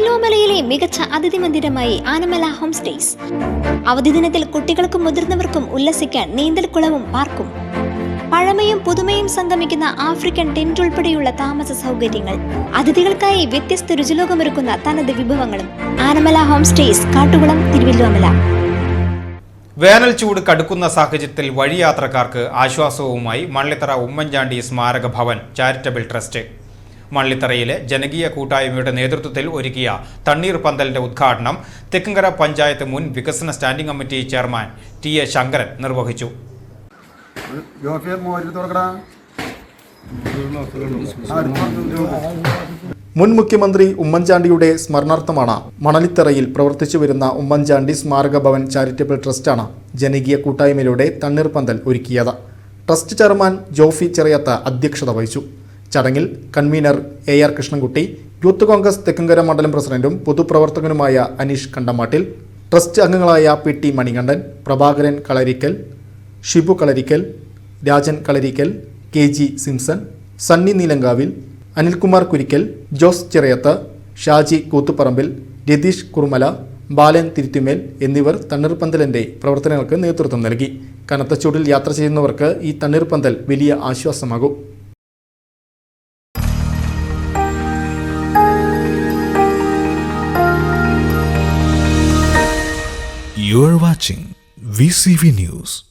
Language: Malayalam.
തിരുവല്ലോമലയിലെ മികച്ച അതിഥി മന്ദിരമായി ആനമല ഹോം സ്റ്റേസ്. അവധി ദിനത്തിൽ കുട്ടികൾക്കും മുതിർന്നവർക്കും ഉല്ലസിക്കാൻ നീന്തൽക്കുളവും പാർക്കും. പഴമയും പുതുമയും സംഗമിക്കുന്ന ആഫ്രിക്കൻ ടെന്റ് ഉൾപ്പെടെയുള്ള താമസ സൗകര്യങ്ങൾ, അതിഥികൾക്കായി വ്യത്യസ്ത രുചിലോകമൊരുക്കുന്ന തനത് വിഭവങ്ങളും. Anamala home stays, Kattukulam, Thiruvallomala. വേനൽ ചൂട് കടുക്കുന്ന സാഹചര്യത്തിൽ വഴിയാത്രക്കാർക്ക് ആശ്വാസവുമായി മള്ളിത്തറ ഉമ്മൻചാണ്ടി സ്മാരക ഭവൻ ചാരിറ്റബിൾ ട്രസ്റ്റ്. മള്ളിത്തറയിലെ ജനകീയ കൂട്ടായ്മയുടെ നേതൃത്വത്തിൽ ഒരുക്കിയ തണ്ണീർ പന്തലിന്റെ ഉദ്ഘാടനം തെക്കുംകര പഞ്ചായത്ത് മുൻ വികസന standing committee chairman T A. Sankaran നിർവഹിച്ചു. മുൻ മുഖ്യമന്ത്രി ഉമ്മൻചാണ്ടിയുടെ സ്മരണാർത്ഥമാണ് മണലിത്തറയിൽ പ്രവർത്തിച്ചു വരുന്ന ഉമ്മൻചാണ്ടി സ്മാരക ഭവൻ ചാരിറ്റബിൾ ട്രസ്റ്റാണ് ജനകീയ കൂട്ടായ്മയിലൂടെ തണ്ണീർ പന്തൽ ഒരുക്കിയത്. ട്രസ്റ്റ് ചെയർമാൻ ജോഫി ചെറിയത്ത് അധ്യക്ഷത വഹിച്ചു. ചടങ്ങിൽ convener A.R. Krishnankutty, youth Congress Thekkumkara മണ്ഡലം പ്രസിഡന്റും പൊതുപ്രവർത്തകനുമായ അനീഷ് കണ്ടമാട്ടിൽ, ട്രസ്റ്റ് അംഗങ്ങളായ P.T. മണികണ്ഠൻ, പ്രഭാകരൻ കളരിക്കൽ, ഷിബു കളരിക്കൽ, രാജൻ കളരിക്കൽ, K.G. സിംസൺ, സണ്ണി നീലങ്കാവിൽ, അനിൽകുമാർ കുരിക്കൽ, ജോസ് ചെറിയത്ത്, ഷാജി കൂത്തുപറമ്പിൽ, രതീഷ് കുറുമല, ബാലൻ തിരുത്തുമേൽ എന്നിവർ തണ്ണീർപന്തലിന്റെ പ്രവർത്തനങ്ങൾക്ക് നേതൃത്വം നൽകി. കനത്ത ചൂടിൽ യാത്ര ചെയ്യുന്നവർക്ക് ഈ തണ്ണീർപന്തൽ വലിയ ആശ്വാസമാകും. You are watching VCV News.